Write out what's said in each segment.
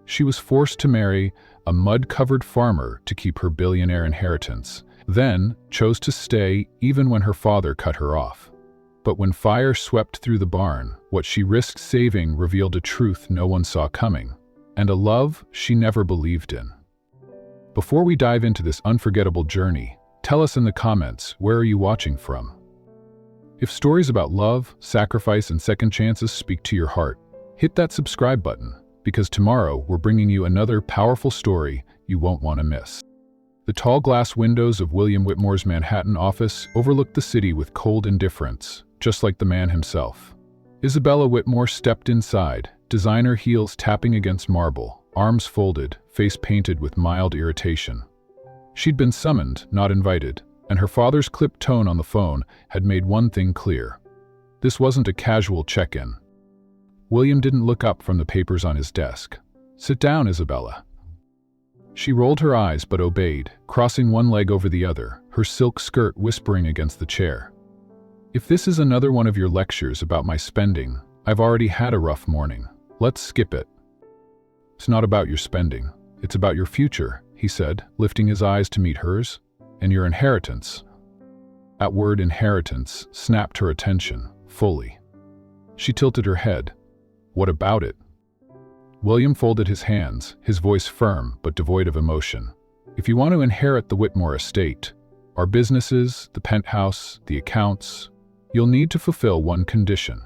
She was forced to marry a mud-covered farmer to keep her billionaire inheritance, then chose to stay even when her father cut her off. But when fire swept through the barn, what she risked saving revealed a truth no one saw coming, and a love she never believed in. Before we dive into this unforgettable journey, tell us in the comments, where are you watching from? If stories about love, sacrifice, and second chances speak to your heart, hit that subscribe button, because tomorrow we're bringing you another powerful story you won't want to miss. The tall glass windows of William Whitmore's Manhattan office overlooked the city with cold indifference, just like the man himself. Isabella Whitmore stepped inside, designer heels tapping against marble, arms folded, face painted with mild irritation. She'd been summoned, not invited, and her father's clipped tone on the phone had made one thing clear. This wasn't a casual check-in. William didn't look up from the papers on his desk. "Sit down, Isabella." She rolled her eyes but obeyed, crossing one leg over the other, her silk skirt whispering against the chair. "If this is another one of your lectures about my spending, I've already had a rough morning. Let's skip it." "It's not about your spending. It's about your future," he said, lifting his eyes to meet hers. "And your inheritance." That word inheritance snapped her attention, fully. She tilted her head. "What about it?" William folded his hands, his voice firm but devoid of emotion. "If you want to inherit the Whitmore estate, our businesses, the penthouse, the accounts, you'll need to fulfill one condition."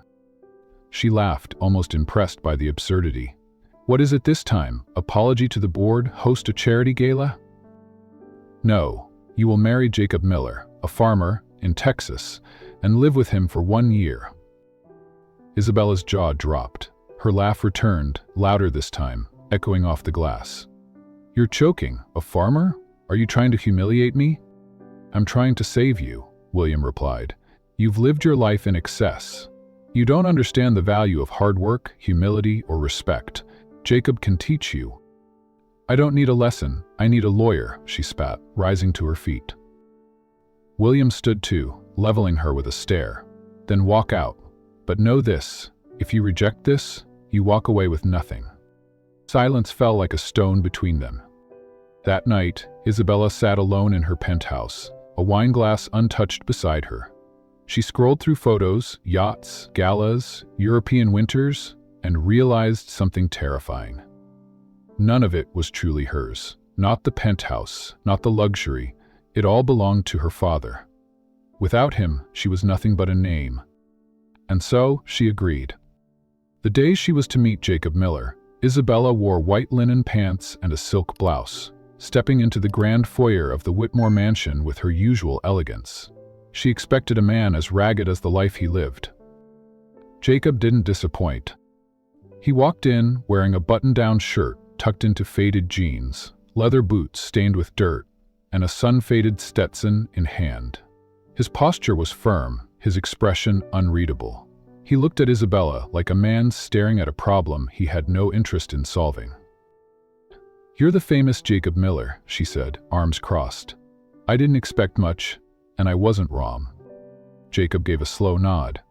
She laughed, almost impressed by the absurdity. "What is it this time? Apology to the board? Host a charity gala?" "No, you will marry Jacob Miller, a farmer, in Texas, and live with him for 1 year." Isabella's jaw dropped. Her laugh returned, louder this time, echoing off the glass. "You're choking. A farmer? Are you trying to humiliate me?" "I'm trying to save you," William replied. "You've lived your life in excess. You don't understand the value of hard work, humility, or respect. Jacob can teach you." "I don't need a lesson. I need a lawyer," she spat, rising to her feet. William stood too, leveling her with a stare. "Then walk out. But know this, if you reject this, you walk away with nothing." Silence fell like a stone between them. That night, Isabella sat alone in her penthouse, a wine glass untouched beside her. She scrolled through photos, yachts, galas, European winters, and realized something terrifying. None of it was truly hers. Not the penthouse, not the luxury. It all belonged to her father. Without him, she was nothing but a name. And so, she agreed. The day she was to meet Jacob Miller, Isabella wore white linen pants and a silk blouse, stepping into the grand foyer of the Whitmore mansion with her usual elegance. She expected a man as ragged as the life he lived. Jacob didn't disappoint. He walked in wearing a button-down shirt tucked into faded jeans, leather boots stained with dirt, and a sun-faded Stetson in hand. His posture was firm, his expression unreadable. He looked at Isabella like a man staring at a problem he had no interest in solving. "You're the famous Jacob Miller," she said, arms crossed. "I didn't expect much, and I wasn't wrong." Jacob gave a slow nod.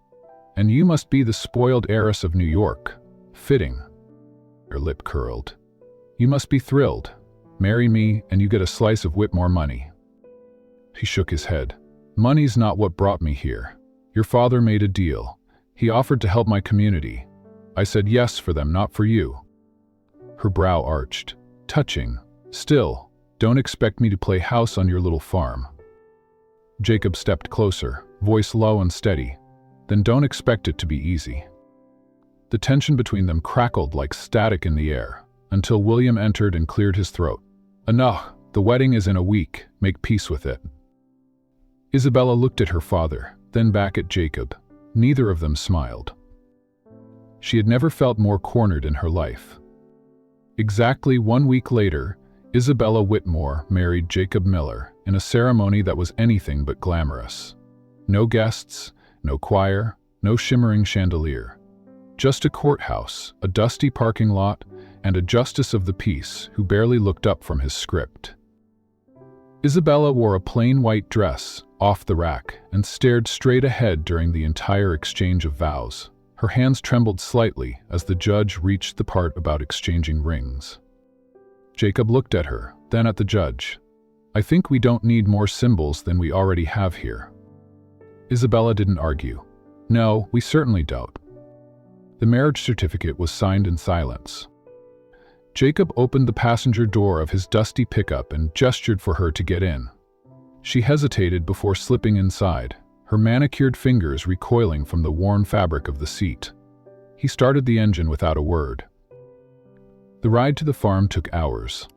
"And you must be the spoiled heiress of New York. Fitting." Her lip curled. "You must be thrilled. Marry me, and you get a slice of Whitmore money." He shook his head. "Money's not what brought me here. Your father made a deal. He offered to help my community. I said yes for them, not for you." Her brow arched. "Touching. Still, don't expect me to play house on your little farm." Jacob stepped closer, voice low and steady. "Then don't expect it to be easy." The tension between them crackled like static in the air, until William entered and cleared his throat. "Enough. The wedding is in a week. Make peace with it." Isabella looked at her father, then back at Jacob. Neither of them smiled. She had never felt more cornered in her life. Exactly 1 week later, Isabella Whitmore married Jacob Miller in a ceremony that was anything but glamorous. No guests, no choir, no shimmering chandelier. Just a courthouse, a dusty parking lot, and a justice of the peace who barely looked up from his script. Isabella wore a plain white dress, off the rack, and stared straight ahead during the entire exchange of vows. Her hands trembled slightly as the judge reached the part about exchanging rings. Jacob looked at her, then at the judge. "I think we don't need more symbols than we already have here." Isabella didn't argue. "No, we certainly don't." The marriage certificate was signed in silence. Jacob opened the passenger door of his dusty pickup and gestured for her to get in. She hesitated before slipping inside, her manicured fingers recoiling from the worn fabric of the seat. He started the engine without a word. The ride to the farm took hours.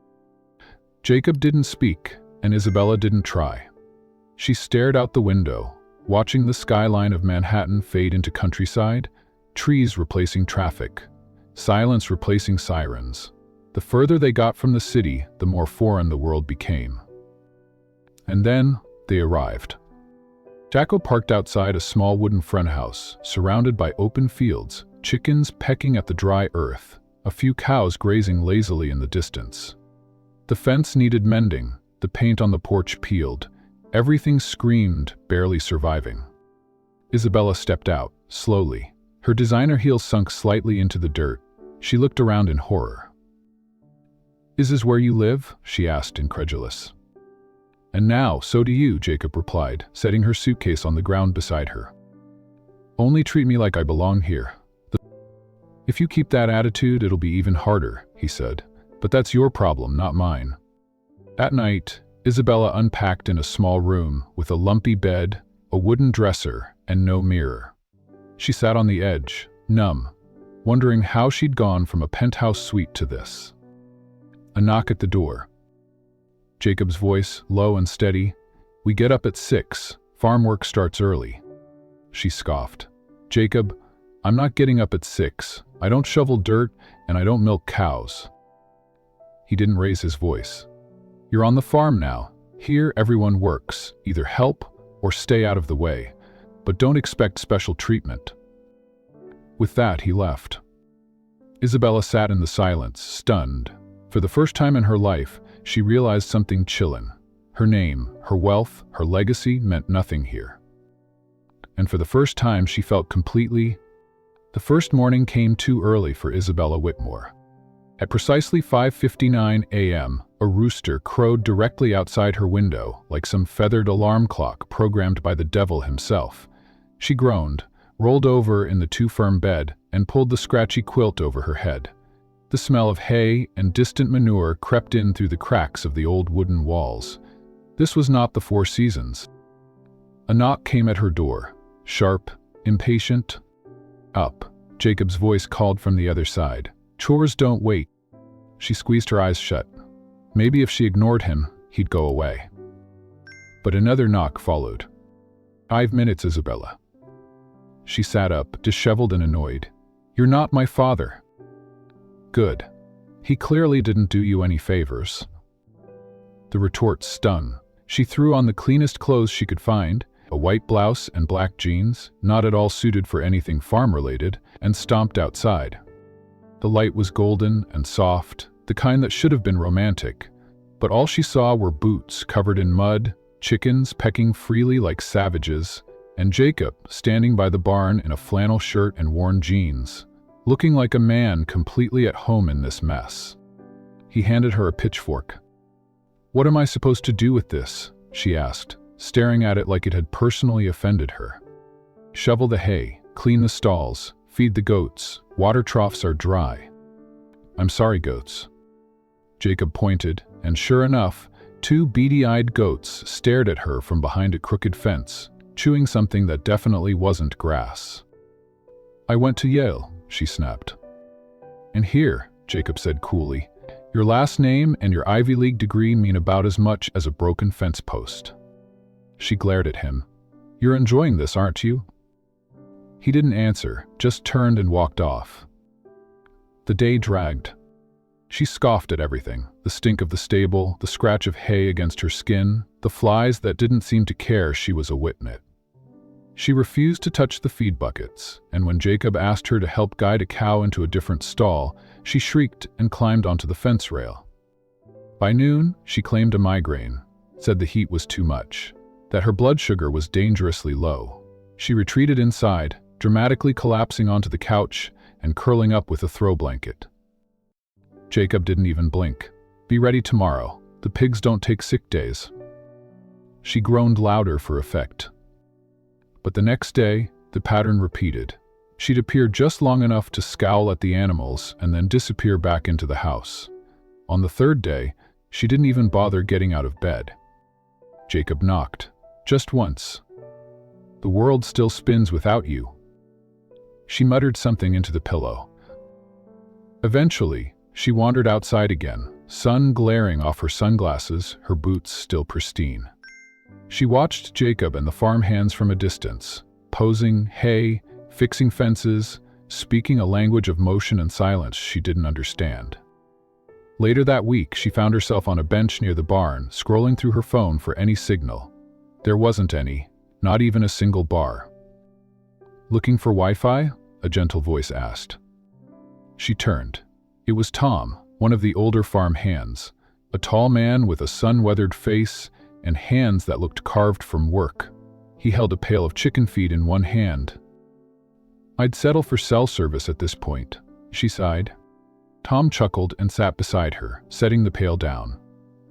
Jacob didn't speak, and Isabella didn't try. She stared out the window, watching the skyline of Manhattan fade into countryside, trees replacing traffic, silence replacing sirens. The further they got from the city, the more foreign the world became. And then they arrived. Jacob parked outside a small wooden front house, surrounded by open fields, chickens pecking at the dry earth, a few cows grazing lazily in the distance. The fence needed mending, the paint on the porch peeled, everything screamed, barely surviving. Isabella stepped out, slowly. Her designer heels sunk slightly into the dirt. She looked around in horror. "Is this where you live?" she asked, incredulous. "And now, so do you," Jacob replied, setting her suitcase on the ground beside her. "Only treat me like I belong here." "If you keep that attitude, it'll be even harder," he said. "But that's your problem, not mine." At night, Isabella unpacked in a small room with a lumpy bed, a wooden dresser, and no mirror. She sat on the edge, numb, wondering how she'd gone from a penthouse suite to this. A knock at the door. Jacob's voice, low and steady. "We get up at 6. Farm work starts early." She scoffed. "Jacob, I'm not getting up at 6. I don't shovel dirt, and I don't milk cows." He didn't raise his voice. "You're on the farm now. Here everyone works. Either help or stay out of the way. But don't expect special treatment." With that, he left. Isabella sat in the silence, stunned. For the first time in her life, she realized something chilling. Her name, her wealth, her legacy meant nothing here. And for the first time, she felt completely. The first morning came too early for Isabella Whitmore. At precisely 5:59 a.m., a rooster crowed directly outside her window, like some feathered alarm clock programmed by the devil himself. She groaned, rolled over in the too-firm bed, and pulled the scratchy quilt over her head. The smell of hay and distant manure crept in through the cracks of the old wooden walls. This was not the Four Seasons. A knock came at her door, sharp, impatient. "Up," Jacob's voice called from the other side. "Chores don't wait." She squeezed her eyes shut. Maybe if she ignored him, he'd go away. But another knock followed. 5 minutes, Isabella." She sat up, disheveled and annoyed. "You're not my father." "Good. He clearly didn't do you any favors." The retort stung. She threw on the cleanest clothes she could find, a white blouse and black jeans, not at all suited for anything farm-related, and stomped outside. The light was golden and soft, the kind that should have been romantic, but all she saw were boots covered in mud, chickens pecking freely like savages, and Jacob standing by the barn in a flannel shirt and worn jeans, looking like a man completely at home in this mess. He handed her a pitchfork. "What am I supposed to do with this?" she asked, staring at it like it had personally offended her. "Shovel the hay, clean the stalls, feed the goats. Water troughs are dry." "I'm sorry, goats." Jacob pointed, and sure enough, 2 beady-eyed goats stared at her from behind a crooked fence, chewing something that definitely wasn't grass. "I went to Yale," she snapped. "And here," Jacob said coolly, "your last name and your Ivy League degree mean about as much as a broken fence post." She glared at him. "You're enjoying this, aren't you?" He didn't answer, just turned and walked off. The day dragged. She scoffed at everything, the stink of the stable, the scratch of hay against her skin, the flies that didn't seem to care she was a witness. She refused to touch the feed buckets, and when Jacob asked her to help guide a cow into a different stall, she shrieked and climbed onto the fence rail. By noon, she claimed a migraine, said the heat was too much, that her blood sugar was dangerously low. She retreated inside, dramatically collapsing onto the couch and curling up with a throw blanket. Jacob didn't even blink. "Be ready tomorrow. The pigs don't take sick days." She groaned louder for effect. But the next day, the pattern repeated. She'd appear just long enough to scowl at the animals and then disappear back into the house. On the third day, she didn't even bother getting out of bed. Jacob knocked. Just once. "The world still spins without you." She muttered something into the pillow. Eventually, she wandered outside again, sun glaring off her sunglasses, her boots still pristine. She watched Jacob and the farmhands from a distance, posing hay, fixing fences, speaking a language of motion and silence she didn't understand. Later that week, she found herself on a bench near the barn, scrolling through her phone for any signal. There wasn't any, not even a single bar. "Looking for Wi-Fi?" a gentle voice asked. She turned. It was Tom, one of the older farm hands, a tall man with a sun-weathered face and hands that looked carved from work. He held a pail of chicken feed in one hand. "I'd settle for cell service at this point," she sighed. Tom chuckled and sat beside her, setting the pail down.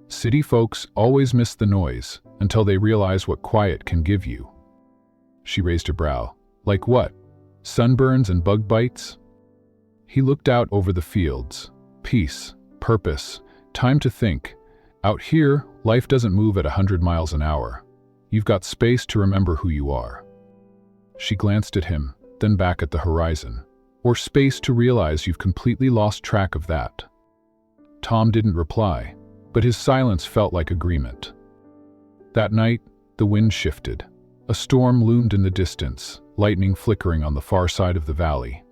"City folks always miss the noise until they realize what quiet can give you." She raised her brow. "Like what? Sunburns and bug bites?" He looked out over the fields. Peace, purpose, time to think. Out here, life doesn't move at 100 miles an hour. You've got space to remember who you are. She glanced at him, then back at the horizon. Or space to realize you've completely lost track of that. Tom didn't reply, but his silence felt like agreement. That night, the wind shifted. A storm loomed in the distance, lightning flickering on the far side of the valley.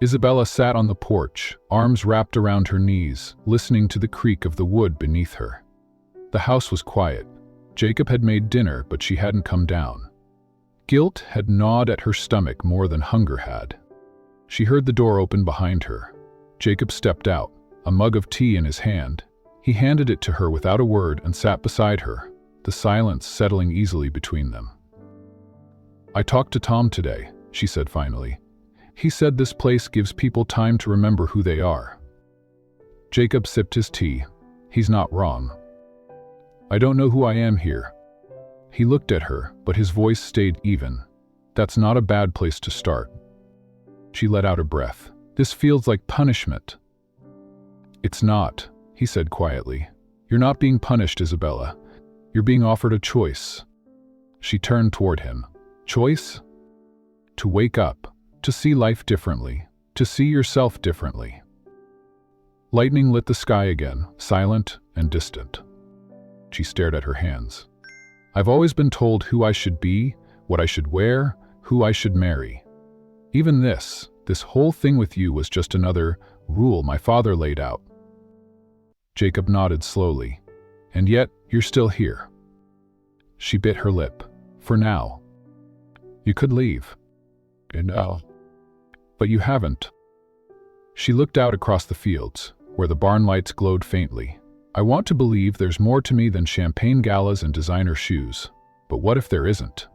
Isabella sat on the porch, arms wrapped around her knees, listening to the creak of the wood beneath her. The house was quiet. Jacob had made dinner, but she hadn't come down. Guilt had gnawed at her stomach more than hunger had. She heard the door open behind her. Jacob stepped out, a mug of tea in his hand. He handed it to her without a word and sat beside her, the silence settling easily between them. "I talked to Tom today," she said finally. "He said this place gives people time to remember who they are." Jacob sipped his tea. "He's not wrong. I don't know who I am here." He looked at her, but his voice stayed even. "That's not a bad place to start." She let out a breath. "This feels like punishment." "It's not," he said quietly. "You're not being punished, Isabella. You're being offered a choice." She turned toward him. "Choice? To wake up, to see life differently, to see yourself differently." Lightning lit the sky again, silent and distant. She stared at her hands. "I've always been told who I should be, what I should wear, who I should marry. Even this whole thing with you was just another rule my father laid out." Jacob nodded slowly. "And yet, you're still here." She bit her lip. "For now. You could leave. And but you haven't." She looked out across the fields, where the barn lights glowed faintly. "I want to believe there's more to me than champagne galas and designer shoes. But what if there isn't?"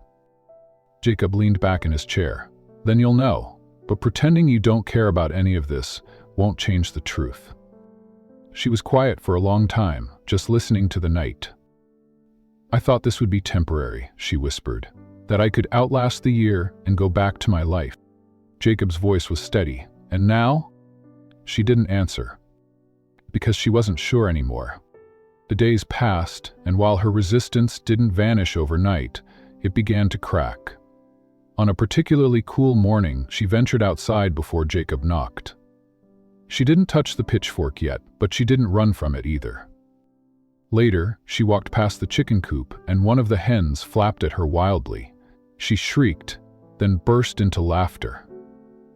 Jacob leaned back in his chair. "Then you'll know. But pretending you don't care about any of this won't change the truth." She was quiet for a long time, just listening to the night. "I thought this would be temporary," she whispered, "that I could outlast the year and go back to my life." Jacob's voice was steady. "And now?" She didn't answer, because she wasn't sure anymore. The days passed, and while her resistance didn't vanish overnight, it began to crack. On a particularly cool morning, she ventured outside before Jacob knocked. She didn't touch the pitchfork yet, but she didn't run from it either. Later, she walked past the chicken coop, and one of the hens flapped at her wildly. She shrieked, then burst into laughter.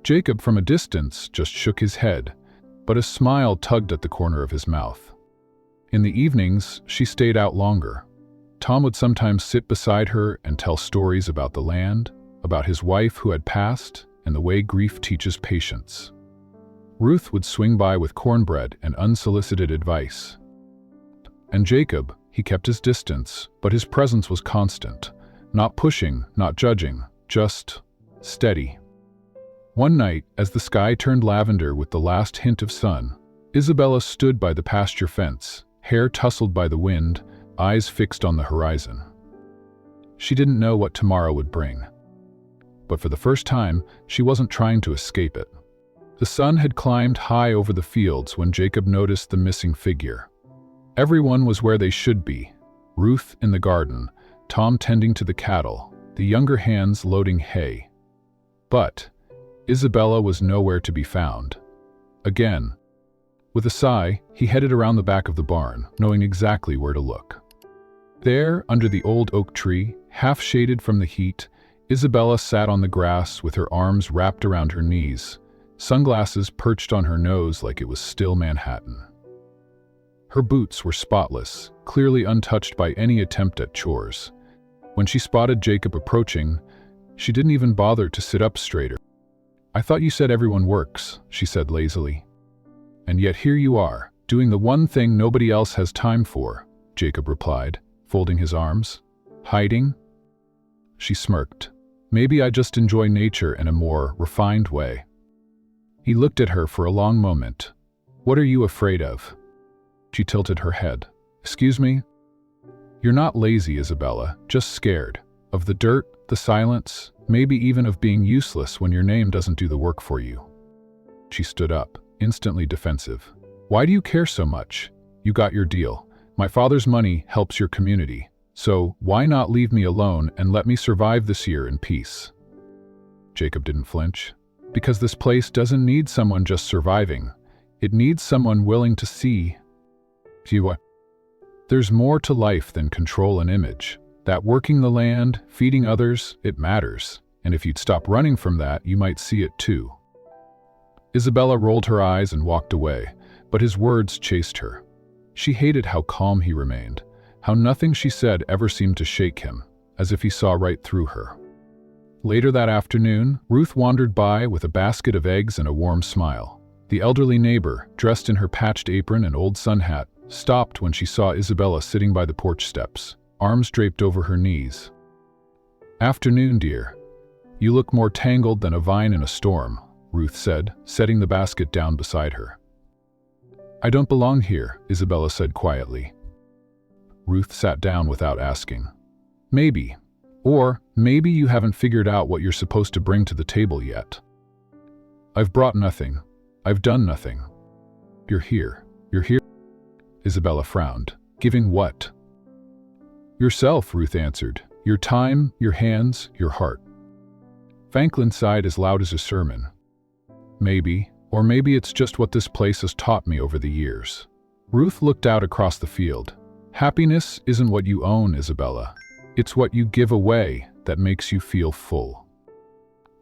Jacob, from a distance, just shook his head, but a smile tugged at the corner of his mouth. In the evenings, she stayed out longer. Tom would sometimes sit beside her and tell stories about the land, about his wife who had passed, and the way grief teaches patience. Ruth would swing by with cornbread and unsolicited advice. And Jacob, he kept his distance, but his presence was constant. Not pushing, not judging, just steady. One night, as the sky turned lavender with the last hint of sun, Isabella stood by the pasture fence, hair tousled by the wind, eyes fixed on the horizon. She didn't know what tomorrow would bring. But for the first time, she wasn't trying to escape it. The sun had climbed high over the fields when Jacob noticed the missing figure. Everyone was where they should be. Ruth in the garden, Tom tending to the cattle, the younger hands loading hay. But Isabella was nowhere to be found. Again. With a sigh, he headed around the back of the barn, knowing exactly where to look. There, under the old oak tree, half shaded from the heat, Isabella sat on the grass with her arms wrapped around her knees, sunglasses perched on her nose like it was still Manhattan. Her boots were spotless, clearly untouched by any attempt at chores. When she spotted Jacob approaching, she didn't even bother to sit up straighter. "I thought you said everyone works," she said lazily. "And yet here you are, doing the one thing nobody else has time for," Jacob replied, folding his arms. "Hiding?" She smirked. "Maybe I just enjoy nature in a more refined way." He looked at her for a long moment. "What are you afraid of?" She tilted her head. "Excuse me?" "You're not lazy, Isabella, just scared. Of the dirt, the silence, maybe even of being useless when your name doesn't do the work for you." She stood up, instantly defensive. "Why do you care so much? You got your deal. My father's money helps your community. So why not leave me alone and let me survive this year in peace?" Jacob didn't flinch. "Because this place doesn't need someone just surviving. It needs someone willing to see. There's more to life than control and image. That working the land, feeding others, it matters. And if you'd stop running from that, you might see it too." Isabella rolled her eyes and walked away, but his words chased her. She hated how calm he remained, how nothing she said ever seemed to shake him, as if he saw right through her. Later that afternoon, Ruth wandered by with a basket of eggs and a warm smile. The elderly neighbor, dressed in her patched apron and old sun hat, stopped when she saw Isabella sitting by the porch steps, arms draped over her knees. "Afternoon, dear. You look more tangled than a vine in a storm," Ruth said, setting the basket down beside her. "I don't belong here," Isabella said quietly. Ruth sat down without asking. "Maybe. Or maybe you haven't figured out what you're supposed to bring to the table yet." "I've brought nothing. I've done nothing." You're here. Isabella frowned. "Giving what?" "Yourself," Ruth answered. "Your time, your hands, your heart." Franklin sighed as loud as a sermon. "Maybe, or maybe it's just what this place has taught me over the years." Ruth looked out across the field. "Happiness isn't what you own, Isabella. It's what you give away that makes you feel full."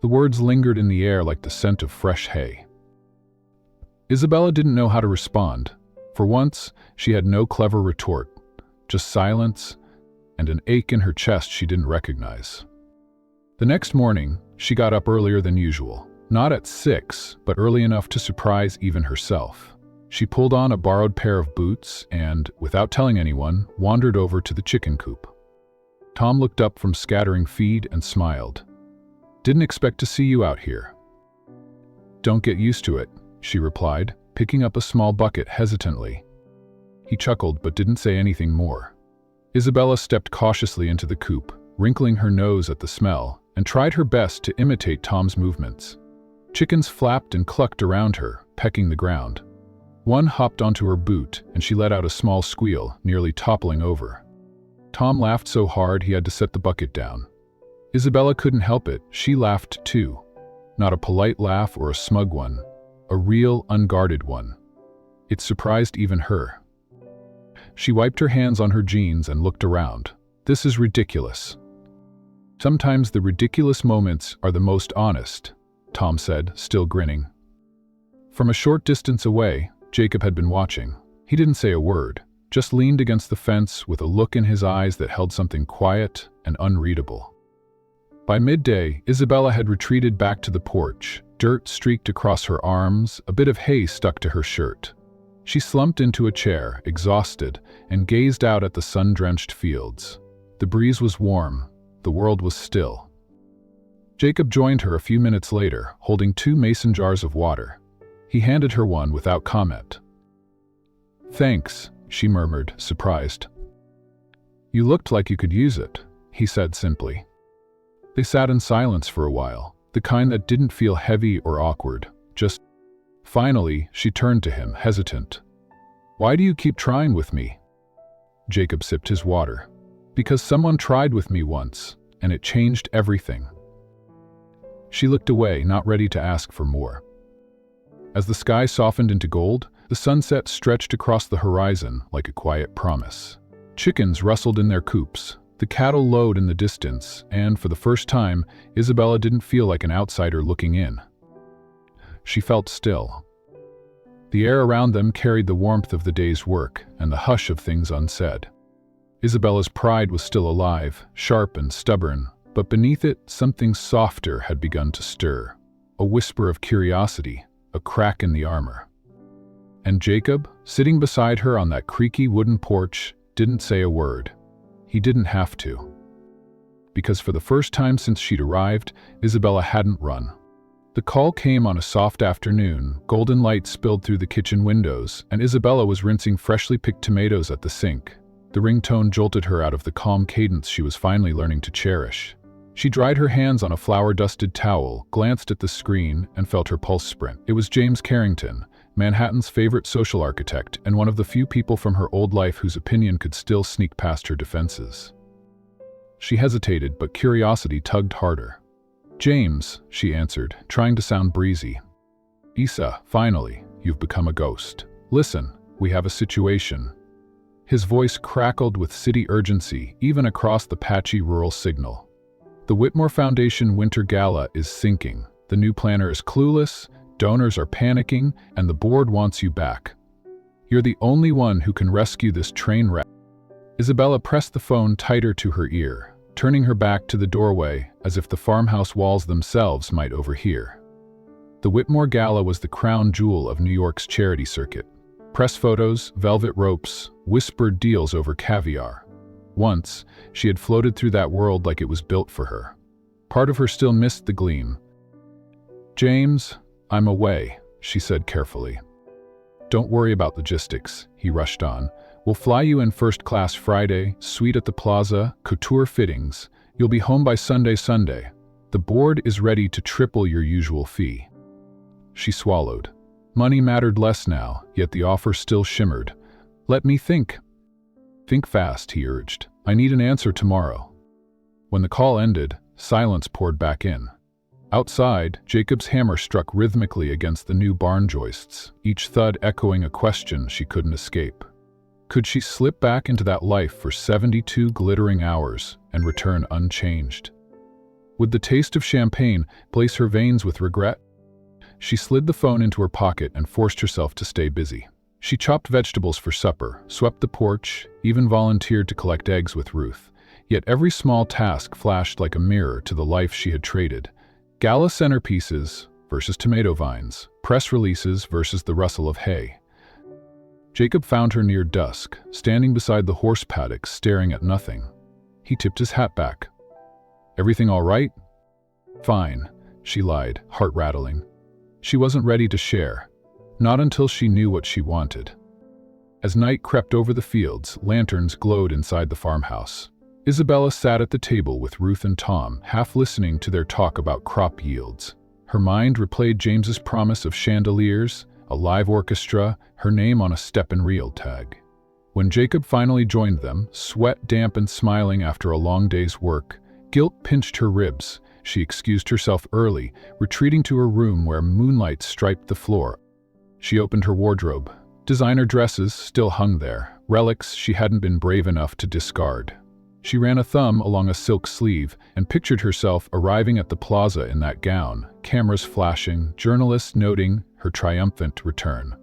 The words lingered in the air like the scent of fresh hay. Isabella didn't know how to respond. For once, she had no clever retort, just silence and an ache in her chest she didn't recognize. The next morning, she got up earlier than usual. Not at 6, but early enough to surprise even herself. She pulled on a borrowed pair of boots and, without telling anyone, wandered over to the chicken coop. Tom looked up from scattering feed and smiled. "Didn't expect to see you out here." "Don't get used to it," she replied, picking up a small bucket hesitantly. He chuckled but didn't say anything more. Isabella stepped cautiously into the coop, wrinkling her nose at the smell, and tried her best to imitate Tom's movements. Chickens flapped and clucked around her, pecking the ground. One hopped onto her boot, and she let out a small squeal, nearly toppling over. Tom laughed so hard he had to set the bucket down. Isabella couldn't help it, she laughed too. Not a polite laugh or a smug one. A real, unguarded one. It surprised even her. She wiped her hands on her jeans and looked around. "This is ridiculous." "Sometimes the ridiculous moments are the most honest," Tom said, still grinning. From a short distance away, Jacob had been watching. He didn't say a word, just leaned against the fence with a look in his eyes that held something quiet and unreadable. By midday, Isabella had retreated back to the porch, dirt streaked across her arms, a bit of hay stuck to her shirt. She slumped into a chair, exhausted, and gazed out at the sun-drenched fields. The breeze was warm, the world was still. Jacob joined her a few minutes later, holding 2 mason jars of water. He handed her one without comment. "Thanks," she murmured, surprised. "You looked like you could use it," he said simply. They sat in silence for a while, the kind that didn't feel heavy or awkward, just... Finally, she turned to him, hesitant. "Why do you keep trying with me?" Jacob sipped his water. "Because someone tried with me once, and it changed everything." She looked away, not ready to ask for more. As the sky softened into gold, the sunset stretched across the horizon like a quiet promise. Chickens rustled in their coops, the cattle lowed in the distance, and for the first time, Isabella didn't feel like an outsider looking in. She felt still. The air around them carried the warmth of the day's work and the hush of things unsaid. Isabella's pride was still alive, sharp and stubborn, but beneath it, something softer had begun to stir. A whisper of curiosity, a crack in the armor. And Jacob, sitting beside her on that creaky wooden porch, didn't say a word. He didn't have to. Because for the first time since she'd arrived, Isabella hadn't run. The call came on a soft afternoon, golden light spilled through the kitchen windows, and Isabella was rinsing freshly picked tomatoes at the sink. The ringtone jolted her out of the calm cadence she was finally learning to cherish. She dried her hands on a flour-dusted towel, glanced at the screen, and felt her pulse sprint. It was James Carrington, Manhattan's favorite social architect and one of the few people from her old life whose opinion could still sneak past her defenses. She hesitated, but curiosity tugged harder. "James," she answered, trying to sound breezy. "Isa, finally, you've become a ghost. Listen, we have a situation." His voice crackled with city urgency, even across the patchy rural signal. "The Whitmore Foundation Winter Gala is sinking. The new planner is clueless, donors are panicking, and the board wants you back. You're the only one who can rescue this train wreck." Isabella pressed the phone tighter to her ear, turning her back to the doorway as if the farmhouse walls themselves might overhear. The Whitmore Gala was the crown jewel of New York's charity circuit. Press photos, velvet ropes, whispered deals over caviar. Once, she had floated through that world like it was built for her. Part of her still missed the gleam. "James, I'm away," she said carefully. "Don't worry about logistics," he rushed on. "We'll fly you in first class Friday, suite at the plaza, couture fittings. You'll be home by Sunday. The board is ready to triple your usual fee." She swallowed. Money mattered less now, yet the offer still shimmered. "Let me think." "Think fast," he urged. "I need an answer tomorrow." When the call ended, silence poured back in. Outside, Jacob's hammer struck rhythmically against the new barn joists, each thud echoing a question she couldn't escape. Could she slip back into that life for 72 glittering hours and return unchanged? Would the taste of champagne blaze her veins with regret? She slid the phone into her pocket and forced herself to stay busy. She chopped vegetables for supper, swept the porch, even volunteered to collect eggs with Ruth. Yet every small task flashed like a mirror to the life she had traded. Gala centerpieces versus tomato vines, press releases versus the rustle of hay. Jacob found her near dusk, standing beside the horse paddock, staring at nothing. He tipped his hat back. "Everything all right?" "Fine," she lied, heart rattling. She wasn't ready to share, not until she knew what she wanted. As night crept over the fields, lanterns glowed inside the farmhouse. Isabella sat at the table with Ruth and Tom, half listening to their talk about crop yields. Her mind replayed James's promise of chandeliers, a live orchestra, her name on a step-and-reel tag. When Jacob finally joined them, sweat damp and smiling after a long day's work, guilt pinched her ribs. She excused herself early, retreating to her room where moonlight striped the floor. She opened her wardrobe. Designer dresses still hung there, relics she hadn't been brave enough to discard. She ran a thumb along a silk sleeve and pictured herself arriving at the plaza in that gown, cameras flashing, journalists noting her triumphant return.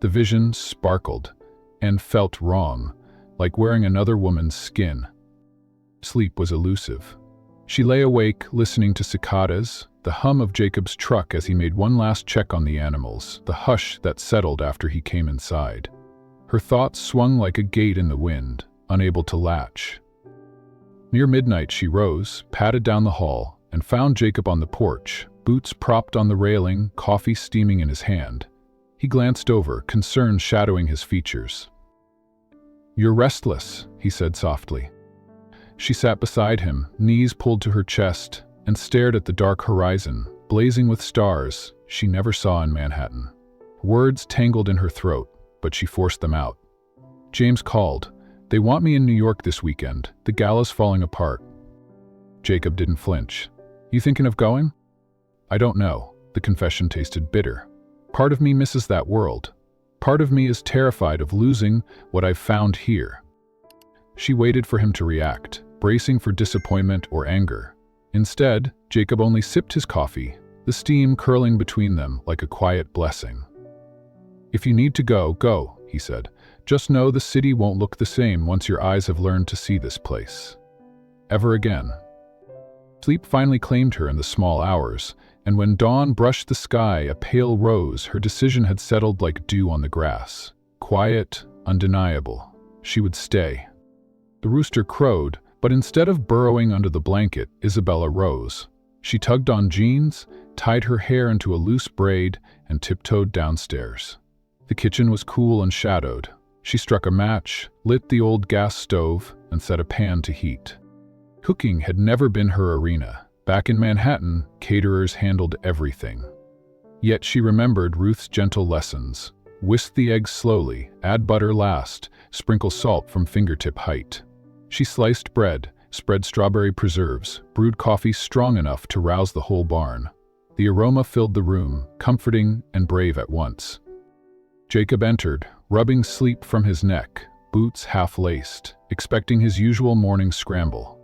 The vision sparkled and felt wrong, like wearing another woman's skin. Sleep was elusive. She lay awake, listening to cicadas, the hum of Jacob's truck as he made one last check on the animals, the hush that settled after he came inside. Her thoughts swung like a gate in the wind, unable to latch. Near midnight she rose, padded down the hall, and found Jacob on the porch, boots propped on the railing, coffee steaming in his hand. He glanced over, concern shadowing his features. "You're restless," he said softly. She sat beside him, knees pulled to her chest, and stared at the dark horizon, blazing with stars she never saw in Manhattan. Words tangled in her throat, but she forced them out. "James called. They want me in New York this weekend. The gala's falling apart." Jacob didn't flinch. "You thinking of going?" "I don't know." The confession tasted bitter. "Part of me misses that world. Part of me is terrified of losing what I've found here." She waited for him to react, bracing for disappointment or anger. Instead, Jacob only sipped his coffee, the steam curling between them like a quiet blessing. "If you need to go, go," he said. "Just know the city won't look the same once your eyes have learned to see this place ever again." Sleep finally claimed her in the small hours, and when dawn brushed the sky a pale rose, her decision had settled like dew on the grass. Quiet, undeniable. She would stay. The rooster crowed, but instead of burrowing under the blanket, Isabella rose. She tugged on jeans, tied her hair into a loose braid, and tiptoed downstairs. The kitchen was cool and shadowed. She struck a match, lit the old gas stove, and set a pan to heat. Cooking had never been her arena. Back in Manhattan, caterers handled everything. Yet she remembered Ruth's gentle lessons. Whisk the eggs slowly, add butter last, sprinkle salt from fingertip height. She sliced bread, spread strawberry preserves, brewed coffee strong enough to rouse the whole barn. The aroma filled the room, comforting and brave at once. Jacob entered, rubbing sleep from his neck, boots half-laced, expecting his usual morning scramble.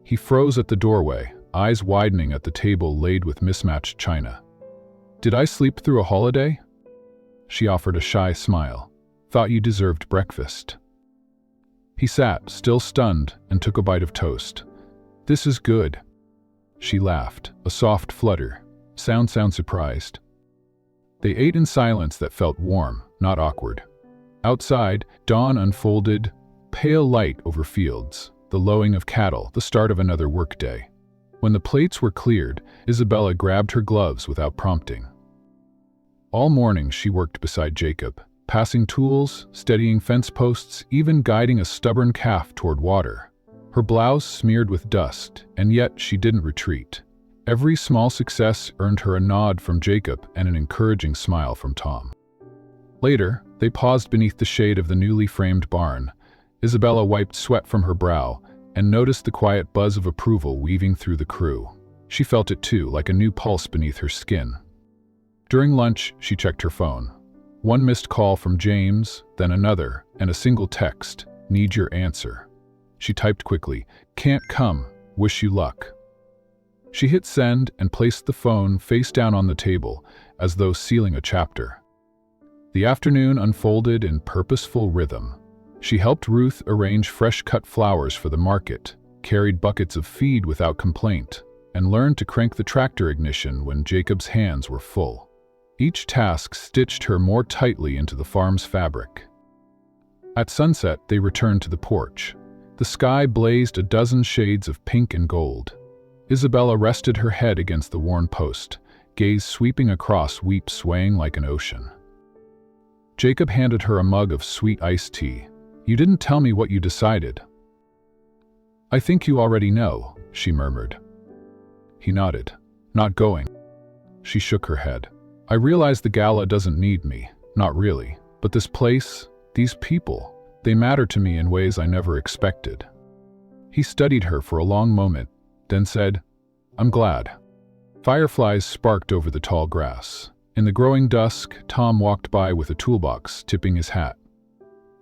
He froze at the doorway, eyes widening at the table laid with mismatched china. "Did I sleep through a holiday?" She offered a shy smile. "Thought you deserved breakfast." He sat, still stunned, and took a bite of toast. "This is good." She laughed, a soft flutter. Sound surprised. They ate in silence that felt warm, not awkward. Outside, dawn unfolded, pale light over fields, the lowing of cattle, the start of another workday. When the plates were cleared, Isabella grabbed her gloves without prompting. All morning she worked beside Jacob, passing tools, steadying fence posts, even guiding a stubborn calf toward water. Her blouse smeared with dust, and yet she didn't retreat. Every small success earned her a nod from Jacob and an encouraging smile from Tom. Later, they paused beneath the shade of the newly framed barn. Isabella wiped sweat from her brow and noticed the quiet buzz of approval weaving through the crew. She felt it too, like a new pulse beneath her skin. During lunch, she checked her phone. One missed call from James, then another, and a single text, "Need your answer." She typed quickly, "Can't come, wish you luck." She hit send and placed the phone face down on the table, as though sealing a chapter. The afternoon unfolded in purposeful rhythm. She helped Ruth arrange fresh-cut flowers for the market, carried buckets of feed without complaint, and learned to crank the tractor ignition when Jacob's hands were full. Each task stitched her more tightly into the farm's fabric. At sunset, they returned to the porch. The sky blazed a dozen shades of pink and gold. Isabella rested her head against the worn post, gaze sweeping across wheat swaying like an ocean. Jacob handed her a mug of sweet iced tea. "You didn't tell me what you decided." "I think you already know," she murmured. He nodded. "Not going." She shook her head. "I realize the gala doesn't need me, not really, but this place, these people, they matter to me in ways I never expected." He studied her for a long moment, then said, "I'm glad." Fireflies sparked over the tall grass. In the growing dusk, Tom walked by with a toolbox, tipping his hat.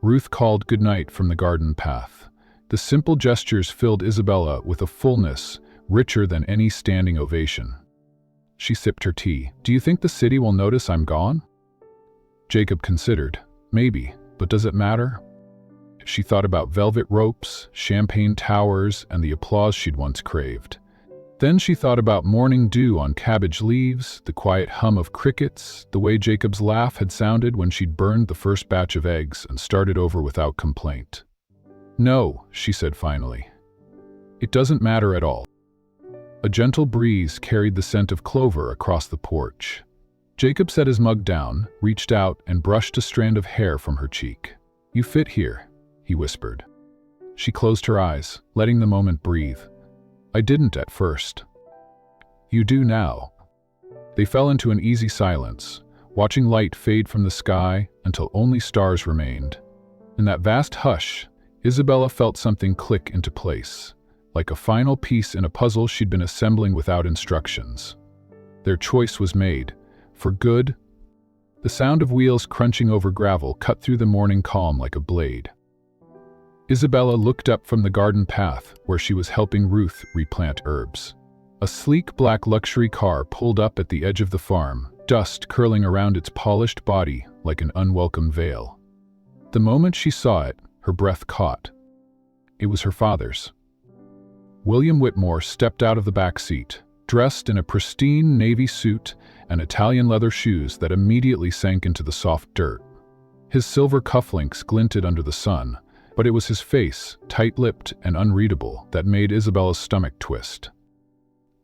Ruth called goodnight from the garden path. The simple gestures filled Isabella with a fullness richer than any standing ovation. She sipped her tea. "Do you think the city will notice I'm gone?" Jacob considered. "Maybe, but does it matter?" She thought about velvet ropes, champagne towers, and the applause she'd once craved. Then she thought about morning dew on cabbage leaves, the quiet hum of crickets, the way Jacob's laugh had sounded when she'd burned the first batch of eggs and started over without complaint. "No," she said finally. "It doesn't matter at all." A gentle breeze carried the scent of clover across the porch. Jacob set his mug down, reached out, and brushed a strand of hair from her cheek. "You fit here," he whispered. She closed her eyes, letting the moment breathe. "I didn't at first." "You do now." They fell into an easy silence, watching light fade from the sky until only stars remained. In that vast hush, Isabella felt something click into place, like a final piece in a puzzle she'd been assembling without instructions. Their choice was made, for good. The sound of wheels crunching over gravel cut through the morning calm like a blade. Isabella looked up from the garden path where she was helping Ruth replant herbs. A sleek black luxury car pulled up at the edge of the farm, dust curling around its polished body like an unwelcome veil. The moment she saw it, her breath caught. It was her father's. William Whitmore stepped out of the back seat, dressed in a pristine navy suit and Italian leather shoes that immediately sank into the soft dirt. His silver cufflinks glinted under the sun, but it was his face, tight-lipped and unreadable, that made Isabella's stomach twist.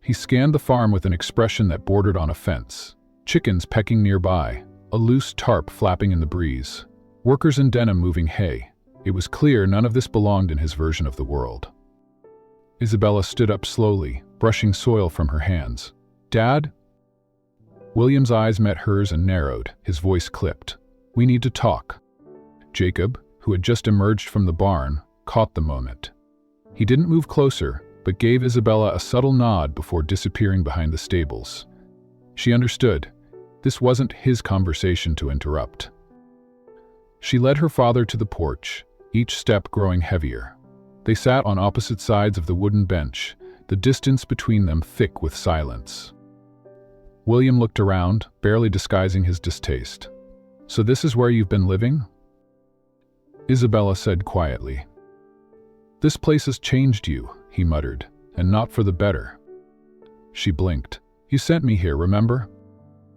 He scanned the farm with an expression that bordered on offense. Chickens pecking nearby, a loose tarp flapping in the breeze, workers in denim moving hay. It was clear none of this belonged in his version of the world. Isabella stood up slowly, brushing soil from her hands. "Dad?" William's eyes met hers and narrowed, his voice clipped. "We need to talk." Jacob, who had just emerged from the barn, caught the moment. He didn't move closer, but gave Isabella a subtle nod before disappearing behind the stables. She understood. This wasn't his conversation to interrupt. She led her father to the porch, each step growing heavier. They sat on opposite sides of the wooden bench, the distance between them thick with silence. William looked around, barely disguising his distaste. "So this is where you've been living?" Isabella said quietly. "This place has changed you," he muttered, "and not for the better." She blinked. "You sent me here, remember?"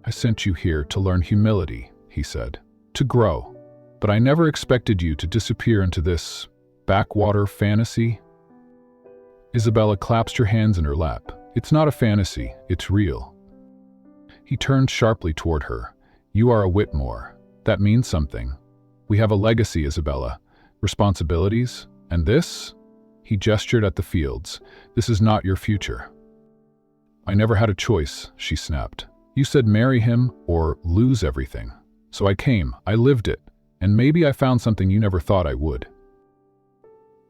"I sent you here to learn humility," he said, "to grow. But I never expected you to disappear into this backwater fantasy." Isabella clasped her hands in her lap. "It's not a fantasy, it's real." He turned sharply toward her. "You are a Whitmore. That means something. We have a legacy, Isabella. Responsibilities. And this?" He gestured at the fields. "This is not your future." "I never had a choice," she snapped. "You said marry him or lose everything. So I came, I lived it, and maybe I found something you never thought I would."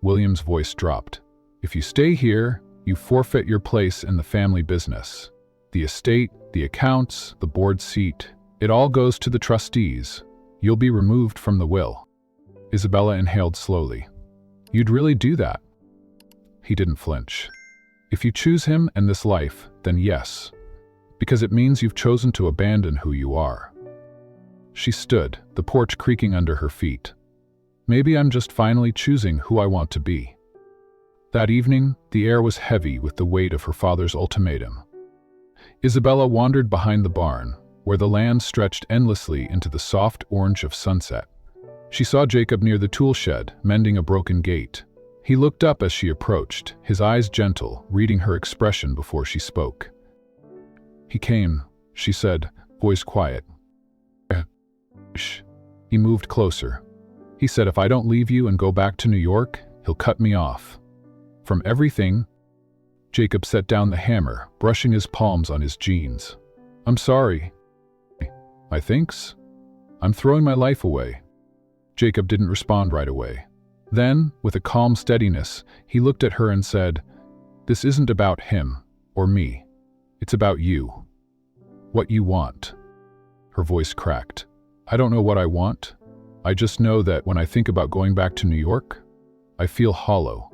William's voice dropped. "If you stay here, you forfeit your place in the family business. The estate, the accounts, the board seat, it all goes to the trustees. You'll be removed from the will." Isabella inhaled slowly. "You'd really do that?" He didn't flinch. "If you choose him and this life, then yes. Because it means you've chosen to abandon who you are." She stood, the porch creaking under her feet. "Maybe I'm just finally choosing who I want to be." That evening, the air was heavy with the weight of her father's ultimatum. Isabella wandered behind the barn, where the land stretched endlessly into the soft orange of sunset. She saw Jacob near the tool shed, mending a broken gate. He looked up as she approached, his eyes gentle, reading her expression before she spoke. "He came," she said, voice quiet. "Shh." He moved closer. He said, "If I don't leave you and go back to New York, he'll cut me off. From everything." Jacob set down the hammer, brushing his palms on his jeans. "I'm sorry." "I thinks? I'm throwing my life away." Jacob didn't respond right away. Then, with a calm steadiness, he looked at her and said, "This isn't about him or me. It's about you. What you want." Her voice cracked. "I don't know what I want. I just know that when I think about going back to New York, I feel hollow.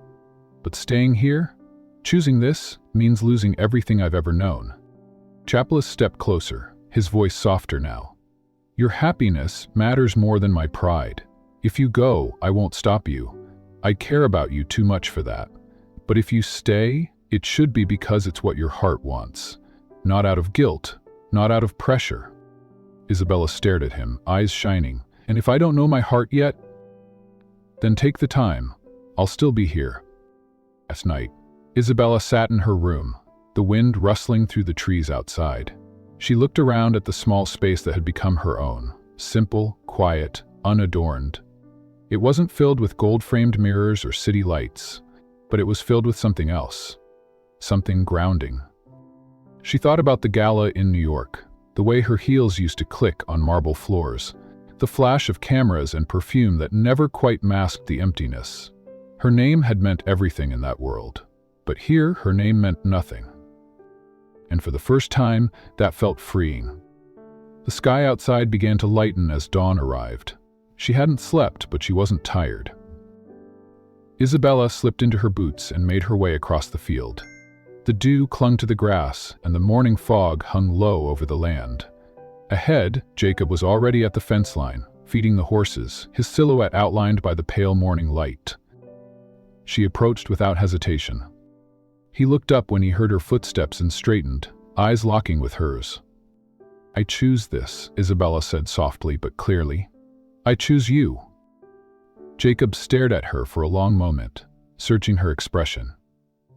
But staying here, choosing this, means losing everything I've ever known." Chapelas stepped closer, his voice softer now. "Your happiness matters more than my pride. If you go, I won't stop you. I care about you too much for that. But if you stay, it should be because it's what your heart wants. Not out of guilt, not out of pressure." Isabella stared at him, eyes shining. "And if I don't know my heart yet?" "Then take the time. I'll still be here." Last night, Isabella sat in her room, the wind rustling through the trees outside. She looked around at the small space that had become her own, simple, quiet, unadorned. It wasn't filled with gold-framed mirrors or city lights, but it was filled with something else, something grounding. She thought about the gala in New York, the way her heels used to click on marble floors, the flash of cameras and perfume that never quite masked the emptiness. Her name had meant everything in that world, but here her name meant nothing. And for the first time, that felt freeing. The sky outside began to lighten as dawn arrived. She hadn't slept, but she wasn't tired. Isabella slipped into her boots and made her way across the field. The dew clung to the grass, and the morning fog hung low over the land. Ahead, Jacob was already at the fence line, feeding the horses, his silhouette outlined by the pale morning light. She approached without hesitation. He looked up when he heard her footsteps and straightened, eyes locking with hers. "I choose this," Isabella said softly but clearly. "I choose you." Jacob stared at her for a long moment, searching her expression.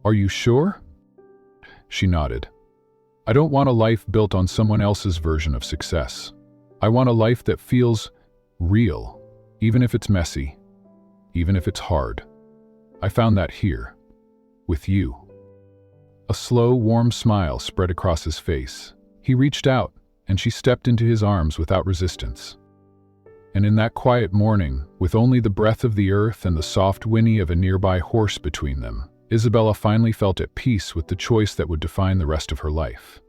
"Are you sure?" She nodded. "I don't want a life built on someone else's version of success. I want a life that feels real, even if it's messy, even if it's hard. I found that here, with you." A slow, warm smile spread across his face. He reached out, and she stepped into his arms without resistance. And in that quiet morning, with only the breath of the earth and the soft whinny of a nearby horse between them, Isabella finally felt at peace with the choice that would define the rest of her life.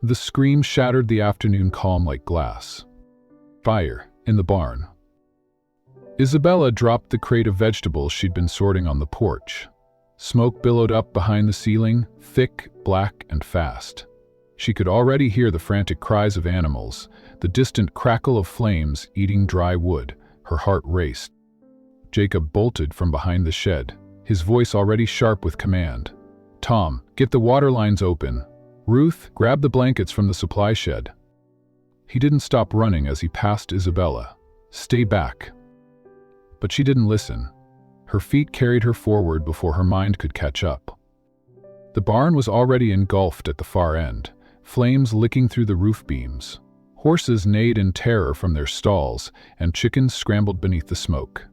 The scream shattered the afternoon calm like glass. Fire in the barn. Isabella dropped the crate of vegetables she'd been sorting on the porch. Smoke billowed up behind the ceiling, thick, black, and fast. She could already hear the frantic cries of animals, the distant crackle of flames eating dry wood. Her heart raced. Jacob bolted from behind the shed, his voice already sharp with command. "Tom, get the water lines open. Ruth, grab the blankets from the supply shed." He didn't stop running as he passed Isabella. "Stay back." But she didn't listen. Her feet carried her forward before her mind could catch up. The barn was already engulfed at the far end, flames licking through the roof beams. Horses neighed in terror from their stalls, and chickens scrambled beneath the smoke.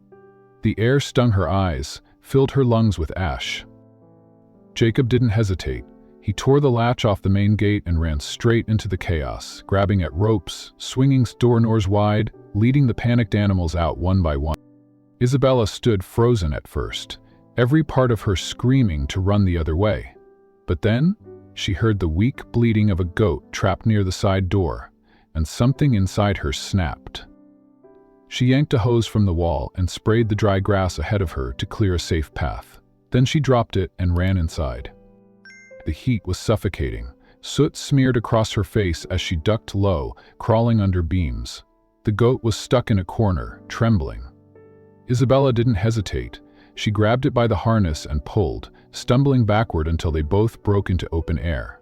The air stung her eyes, filled her lungs with ash. Jacob didn't hesitate. He tore the latch off the main gate and ran straight into the chaos, grabbing at ropes, swinging doors wide, leading the panicked animals out one by one. Isabella stood frozen at first, every part of her screaming to run the other way. But then, she heard the weak bleating of a goat trapped near the side door, and something inside her snapped. She yanked a hose from the wall and sprayed the dry grass ahead of her to clear a safe path. Then she dropped it and ran inside. The heat was suffocating. Soot smeared across her face as she ducked low, crawling under beams. The goat was stuck in a corner, trembling. Isabella didn't hesitate. She grabbed it by the harness and pulled, stumbling backward until they both broke into open air.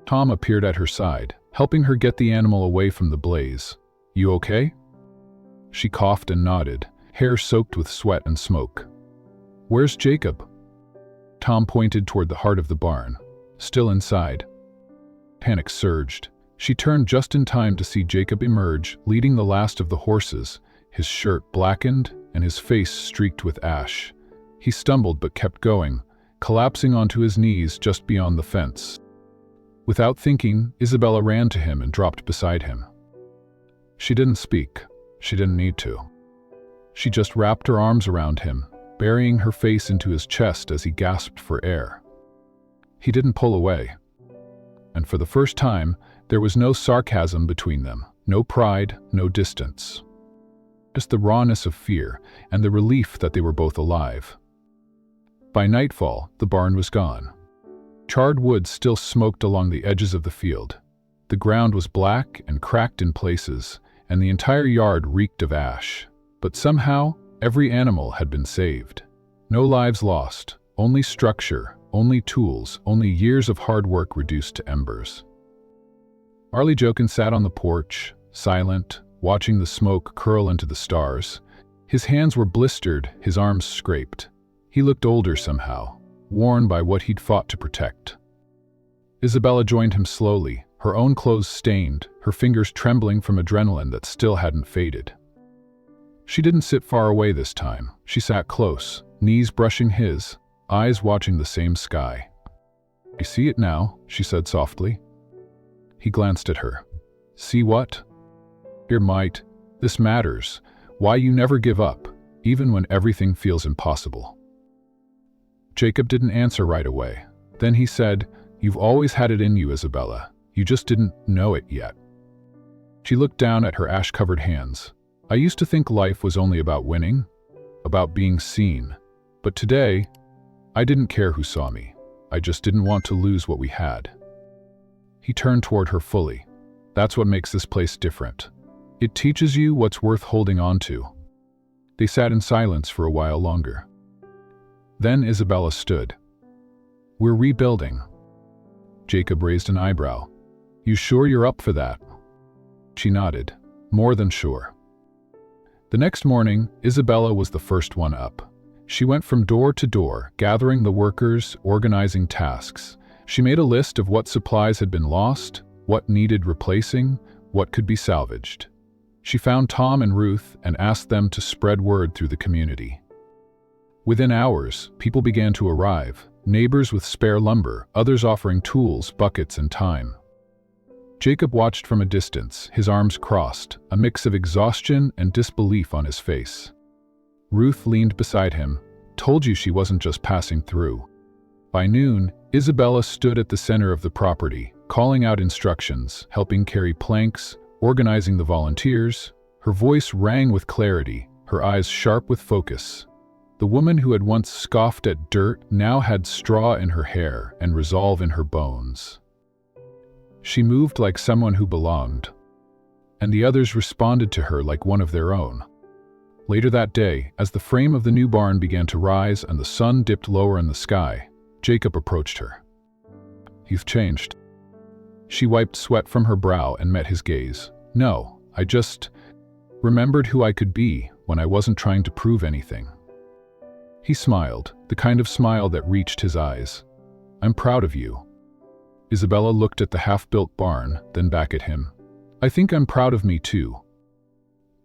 Tom appeared at her side, helping her get the animal away from the blaze. "You okay?" She coughed and nodded, hair soaked with sweat and smoke. "Where's Jacob?" Tom pointed toward the heart of the barn. "Still inside." Panic surged. She turned just in time to see Jacob emerge, leading the last of the horses, his shirt blackened and his face streaked with ash. He stumbled but kept going, collapsing onto his knees just beyond the fence. Without thinking, Isabella ran to him and dropped beside him. She didn't speak. She didn't need to. She just wrapped her arms around him, burying her face into his chest as he gasped for air. He didn't pull away. And for the first time, there was no sarcasm between them, no pride, no distance. Just the rawness of fear and the relief that they were both alive. By nightfall, the barn was gone. Charred wood still smoked along the edges of the field. The ground was black and cracked in places, and the entire yard reeked of ash. But somehow, every animal had been saved. No lives lost, only structure, only tools, only years of hard work reduced to embers. Arlie Jokin sat on the porch, silent, watching the smoke curl into the stars. His hands were blistered, his arms scraped. He looked older somehow, worn by what he'd fought to protect. Isabella joined him slowly, her own clothes stained, her fingers trembling from adrenaline that still hadn't faded. She didn't sit far away this time. She sat close, knees brushing his, eyes watching the same sky. "I see it now," she said softly. He glanced at her. "See what?" "Here, might. This matters. Why you never give up, even when everything feels impossible." Jacob didn't answer right away. Then he said, "You've always had it in you, Isabella. You just didn't know it yet." She looked down at her ash-covered hands. "I used to think life was only about winning, about being seen. But today, I didn't care who saw me. I just didn't want to lose what we had." He turned toward her fully. "That's what makes this place different. It teaches you what's worth holding on to." They sat in silence for a while longer. Then Isabella stood. "We're rebuilding." Jacob raised an eyebrow. "You sure you're up for that?" She nodded. "More than sure." The next morning, Isabella was the first one up. She went from door to door, gathering the workers, organizing tasks. She made a list of what supplies had been lost, what needed replacing, what could be salvaged. She found Tom and Ruth and asked them to spread word through the community. Within hours, people began to arrive, neighbors with spare lumber, others offering tools, buckets, and time. Jacob watched from a distance, his arms crossed, a mix of exhaustion and disbelief on his face. Ruth leaned beside him. "Told you she wasn't just passing through." By noon, Isabella stood at the center of the property, calling out instructions, helping carry planks, organizing the volunteers. Her voice rang with clarity, her eyes sharp with focus. The woman who had once scoffed at dirt now had straw in her hair and resolve in her bones. She moved like someone who belonged, and the others responded to her like one of their own. Later that day, as the frame of the new barn began to rise and the sun dipped lower in the sky, Jacob approached her. "You've changed." She wiped sweat from her brow and met his gaze. "No, I just remembered who I could be when I wasn't trying to prove anything." He smiled, the kind of smile that reached his eyes. "I'm proud of you." Isabella looked at the half-built barn, then back at him. "I think I'm proud of me too."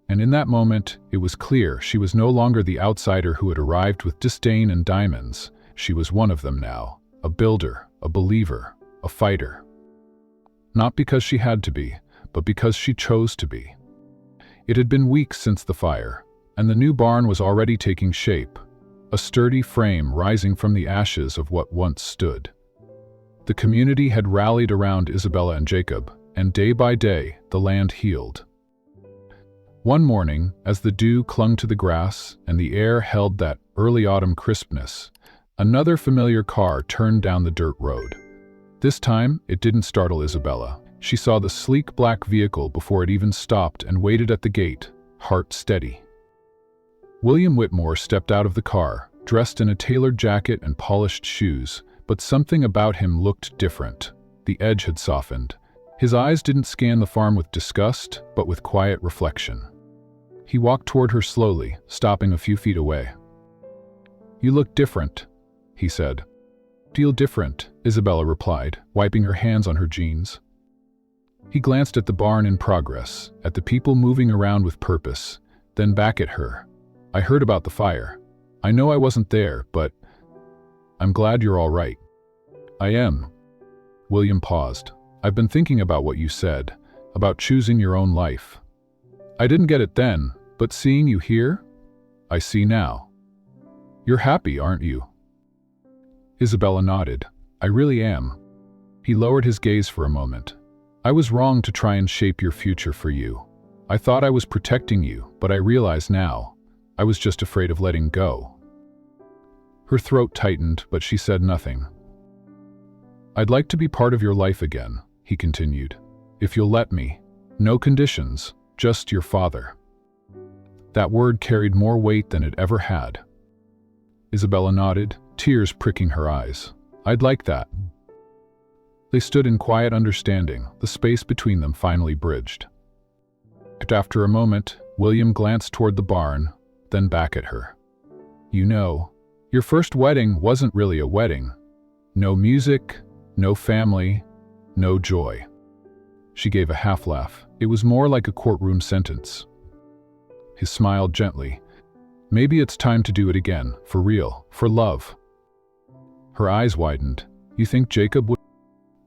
And in that moment, it was clear she was no longer the outsider who had arrived with disdain and diamonds. She was one of them now, a builder, a believer, a fighter. Not because she had to be, but because she chose to be. It had been weeks since the fire, and the new barn was already taking shape, a sturdy frame rising from the ashes of what once stood. The community had rallied around Isabella and Jacob, and day by day, the land healed. One morning, as the dew clung to the grass and the air held that early autumn crispness, another familiar car turned down the dirt road. This time, it didn't startle Isabella. She saw the sleek black vehicle before it even stopped and waited at the gate, heart steady. William Whitmore stepped out of the car, dressed in a tailored jacket and polished shoes, but something about him looked different. The edge had softened. His eyes didn't scan the farm with disgust, but with quiet reflection. He walked toward her slowly, stopping a few feet away. "You look different," he said. "Feel different," Isabella replied, wiping her hands on her jeans. He glanced at the barn in progress, at the people moving around with purpose, then back at her. "I heard about the fire. I know I wasn't there, but I'm glad you're all right." "I am." William paused. "I've been thinking about what you said, about choosing your own life. I didn't get it then, but seeing you here, I see now. You're happy, aren't you?" Isabella nodded. "I really am." He lowered his gaze for a moment. "I was wrong to try and shape your future for you. I thought I was protecting you, but I realize now, I was just afraid of letting go." Her throat tightened, but she said nothing. "I'd like to be part of your life again," he continued. "If you'll let me. No conditions, just your father." That word carried more weight than it ever had. Isabella nodded, tears pricking her eyes. "I'd like that." They stood in quiet understanding, the space between them finally bridged. After a moment, William glanced toward the barn, then back at her. "You know, your first wedding wasn't really a wedding. No music, No family, no joy. She gave a half laugh. It was more like a courtroom sentence. He smiled gently. Maybe it's time to do it again, for real, for love. Her eyes widened. You think Jacob would?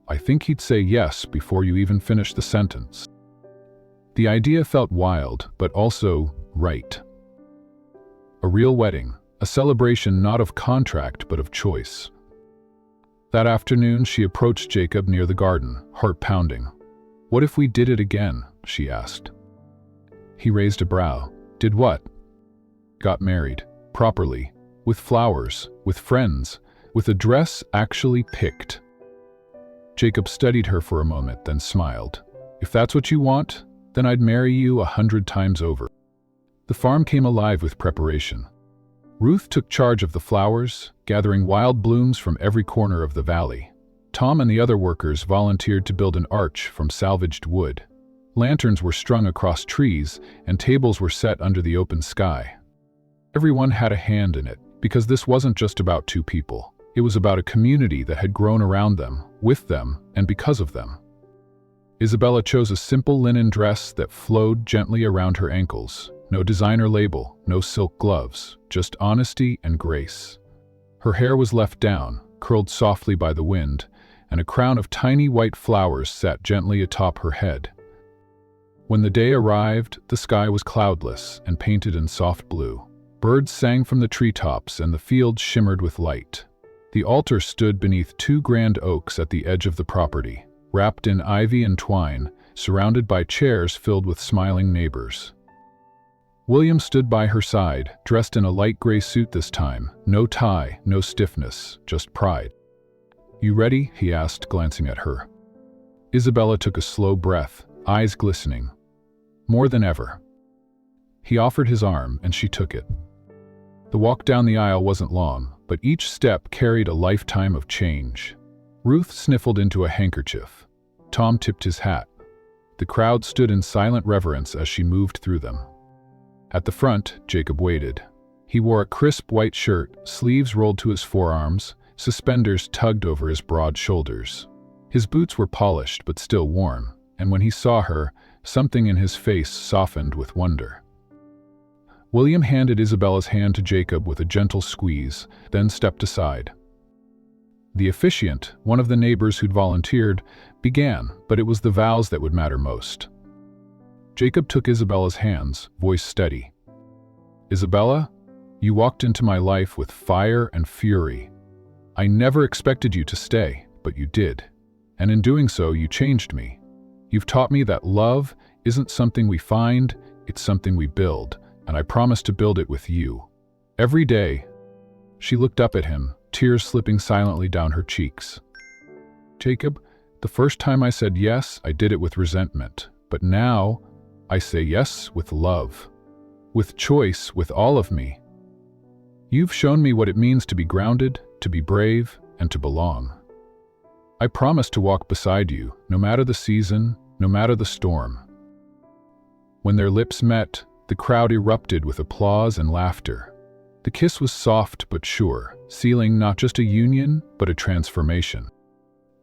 I think he'd say yes before you even finished the sentence. The idea felt wild, but also right. A real wedding, a celebration not of contract but of choice. That afternoon she approached Jacob near the garden, heart pounding. What if we did it again? She asked. He raised a brow. Did what? Got married, properly, with flowers, with friends, with a dress actually picked. Jacob studied her for a moment, then smiled. If that's what you want, then I'd marry you 100 times over. The farm came alive with preparation. Ruth took charge of the flowers, gathering wild blooms from every corner of the valley. Tom and the other workers volunteered to build an arch from salvaged wood. Lanterns were strung across trees, and tables were set under the open sky. Everyone had a hand in it, because this wasn't just about two people. It was about a community that had grown around them, with them, and because of them. Isabella chose a simple linen dress that flowed gently around her ankles. No designer label, no silk gloves, just honesty and grace. Her hair was left down, curled softly by the wind, and a crown of tiny white flowers sat gently atop her head. When the day arrived, the sky was cloudless and painted in soft blue. Birds sang from the treetops and the fields shimmered with light. The altar stood beneath two grand oaks at the edge of the property, wrapped in ivy and twine, surrounded by chairs filled with smiling neighbors. William stood by her side, dressed in a light gray suit this time. No tie, no stiffness, just pride. You ready? He asked, glancing at her. Isabella took a slow breath, eyes glistening. More than ever. He offered his arm, and she took it. The walk down the aisle wasn't long, but each step carried a lifetime of change. Ruth sniffled into a handkerchief. Tom tipped his hat. The crowd stood in silent reverence as she moved through them. At the front, Jacob waited. He wore a crisp white shirt, sleeves rolled to his forearms, suspenders tugged over his broad shoulders. His boots were polished but still warm, and when he saw her, something in his face softened with wonder. William handed Isabella's hand to Jacob with a gentle squeeze, then stepped aside. The officiant, one of the neighbors who'd volunteered, began, but it was the vows that would matter most. Jacob took Isabella's hands, voice steady. Isabella, you walked into my life with fire and fury. I never expected you to stay, but you did. And in doing so, you changed me. You've taught me that love isn't something we find, it's something we build, and I promise to build it with you. Every day. She looked up at him, tears slipping silently down her cheeks. Jacob, the first time I said yes, I did it with resentment, but now I say yes with love, with choice, with all of me. You've shown me what it means to be grounded, to be brave, and to belong. I promise to walk beside you, no matter the season, no matter the storm. When their lips met, the crowd erupted with applause and laughter. The kiss was soft but sure, sealing not just a union, but a transformation.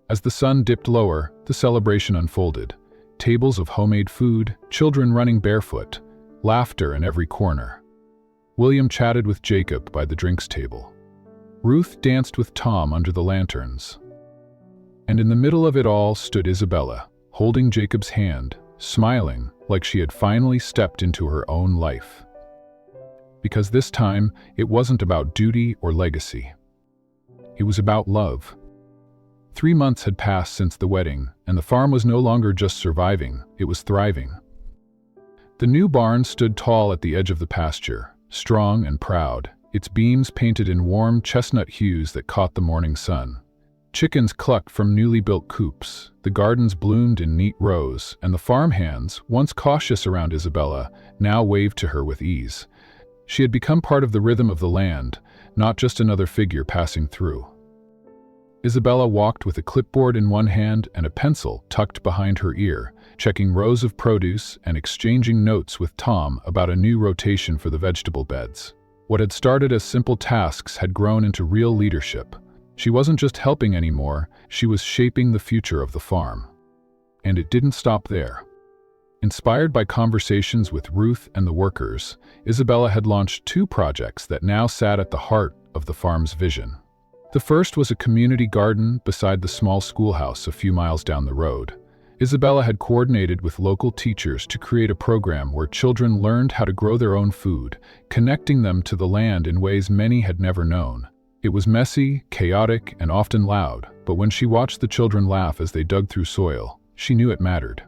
As the sun dipped lower, the celebration unfolded. Tables of homemade food, children running barefoot, laughter in every corner. William chatted with Jacob by the drinks table. Ruth danced with Tom under the lanterns. And in the middle of it all stood Isabella, holding Jacob's hand, smiling like she had finally stepped into her own life. Because this time, it wasn't about duty or legacy. It was about love. 3 months had passed since the wedding, and the farm was no longer just surviving, it was thriving. The new barn stood tall at the edge of the pasture, strong and proud, its beams painted in warm chestnut hues that caught the morning sun. Chickens clucked from newly built coops, the gardens bloomed in neat rows, and the farmhands, once cautious around Isabella, now waved to her with ease. She had become part of the rhythm of the land, not just another figure passing through. Isabella walked with a clipboard in one hand and a pencil tucked behind her ear, checking rows of produce and exchanging notes with Tom about a new rotation for the vegetable beds. What had started as simple tasks had grown into real leadership. She wasn't just helping anymore, she was shaping the future of the farm. And it didn't stop there. Inspired by conversations with Ruth and the workers, Isabella had launched 2 projects that now sat at the heart of the farm's vision. The first was a community garden beside the small schoolhouse a few miles down the road. Isabella had coordinated with local teachers to create a program where children learned how to grow their own food, connecting them to the land in ways many had never known. It was messy, chaotic, and often loud, but when she watched the children laugh as they dug through soil, she knew it mattered.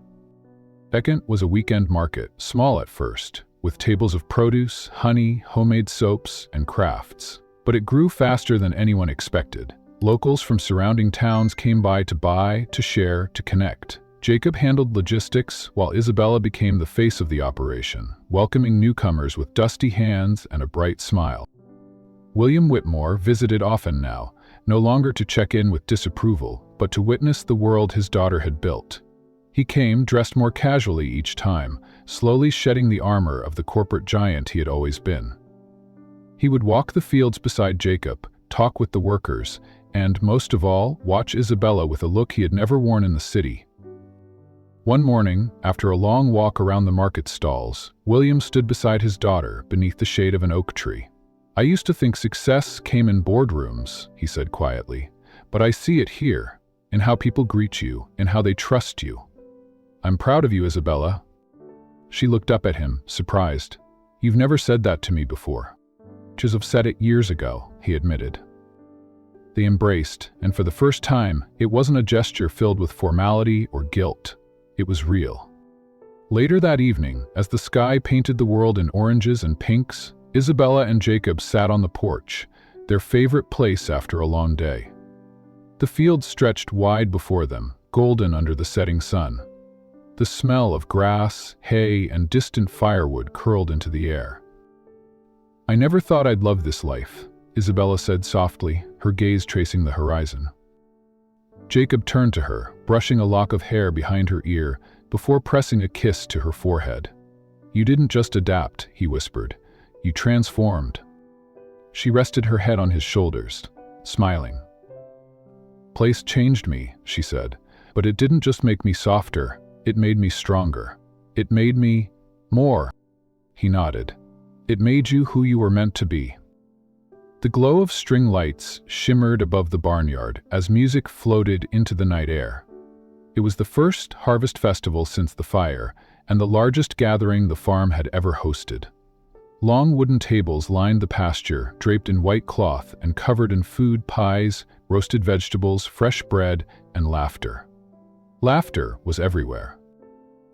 Second was a weekend market, small at first, with tables of produce, honey, homemade soaps, and crafts. But it grew faster than anyone expected. Locals from surrounding towns came by to buy, to share, to connect. Jacob handled logistics, while Isabella became the face of the operation, welcoming newcomers with dusty hands and a bright smile. William Whitmore visited often now, no longer to check in with disapproval, but to witness the world his daughter had built. He came dressed more casually each time, slowly shedding the armor of the corporate giant he had always been. He would walk the fields beside Jacob, talk with the workers, and, most of all, watch Isabella with a look he had never worn in the city. One morning, after a long walk around the market stalls, William stood beside his daughter beneath the shade of an oak tree. "I used to think success came in boardrooms," he said quietly, "but I see it here, in how people greet you, in how they trust you. I'm proud of you, Isabella." She looked up at him, surprised. "You've never said that to me before." "Should have said it years ago," he admitted. They embraced, and for the first time, it wasn't a gesture filled with formality or guilt. It was real. Later that evening, as the sky painted the world in oranges and pinks, Isabella and Jacob sat on the porch, their favorite place after a long day. The fields stretched wide before them, golden under the setting sun. The smell of grass, hay, and distant firewood curled into the air. "I never thought I'd love this life," Isabella said softly, her gaze tracing the horizon. Jacob turned to her, brushing a lock of hair behind her ear before pressing a kiss to her forehead. "You didn't just adapt," he whispered. "You transformed." She rested her head on his shoulders, smiling. "Place changed me," she said, "but it didn't just make me softer, it made me stronger. It made me more." He nodded. "It made you who you were meant to be." The glow of string lights shimmered above the barnyard as music floated into the night air. It was the first harvest festival since the fire, and the largest gathering the farm had ever hosted. Long wooden tables lined the pasture, draped in white cloth and covered in food, pies, roasted vegetables, fresh bread, and laughter. Laughter was everywhere.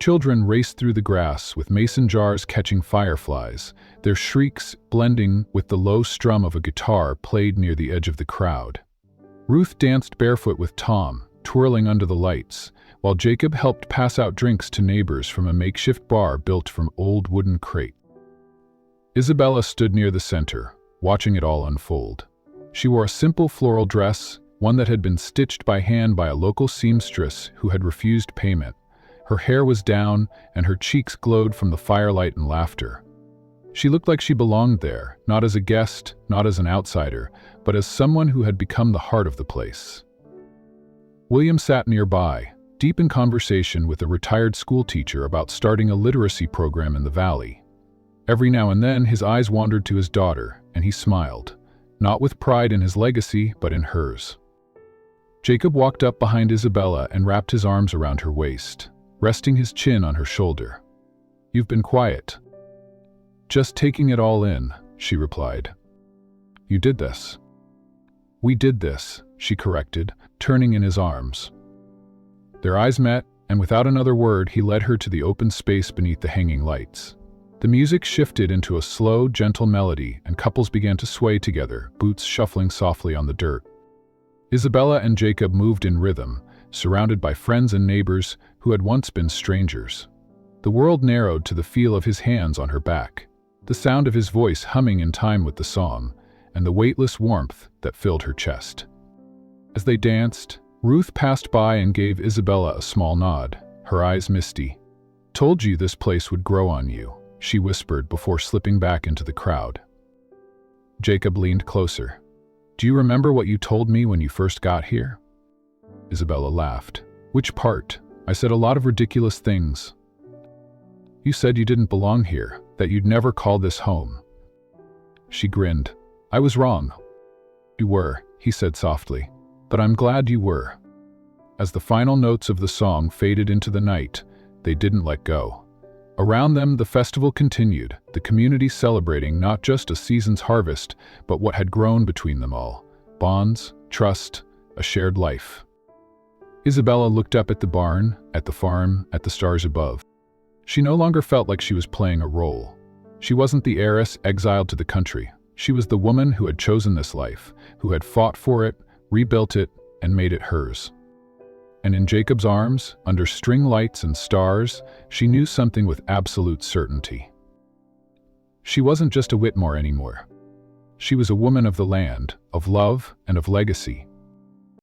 Children raced through the grass with mason jars catching fireflies, their shrieks blending with the low strum of a guitar played near the edge of the crowd. Ruth danced barefoot with Tom, twirling under the lights, while Jacob helped pass out drinks to neighbors from a makeshift bar built from old wooden crates. Isabella stood near the center, watching it all unfold. She wore a simple floral dress, one that had been stitched by hand by a local seamstress who had refused payment. Her hair was down, and her cheeks glowed from the firelight and laughter. She looked like she belonged there, not as a guest, not as an outsider, but as someone who had become the heart of the place. William sat nearby, deep in conversation with a retired schoolteacher about starting a literacy program in the valley. Every now and then, his eyes wandered to his daughter, and he smiled, not with pride in his legacy, but in hers. Jacob walked up behind Isabella and wrapped his arms around her waist, resting his chin on her shoulder. "You've been quiet." "Just taking it all in," she replied. "You did this." "We did this," she corrected, turning in his arms. Their eyes met, and without another word, he led her to the open space beneath the hanging lights. The music shifted into a slow, gentle melody, and couples began to sway together, boots shuffling softly on the dirt. Isabella and Jacob moved in rhythm, surrounded by friends and neighbors who had once been strangers. The world narrowed to the feel of his hands on her back, the sound of his voice humming in time with the song, and the weightless warmth that filled her chest. As they danced, Ruth passed by and gave Isabella a small nod, her eyes misty. "Told you this place would grow on you," she whispered before slipping back into the crowd. Jacob leaned closer. Do you remember what you told me when you first got here? Isabella laughed. Which part? I said a lot of ridiculous things. You said you didn't belong here, that you'd never call this home. She grinned. I was wrong. You were, he said softly, but I'm glad you were. As the final notes of the song faded into the night, they didn't let go. Around them, the festival continued, the community celebrating not just a season's harvest, but what had grown between them all: bonds, trust, a shared life. Isabella looked up at the barn, at the farm, at the stars above. She no longer felt like she was playing a role. She wasn't the heiress exiled to the country. She was the woman who had chosen this life, who had fought for it, rebuilt it, and made it hers. And in Jacob's arms, under string lights and stars, she knew something with absolute certainty. She wasn't just a Whitmore anymore. She was a woman of the land, of love, and of legacy.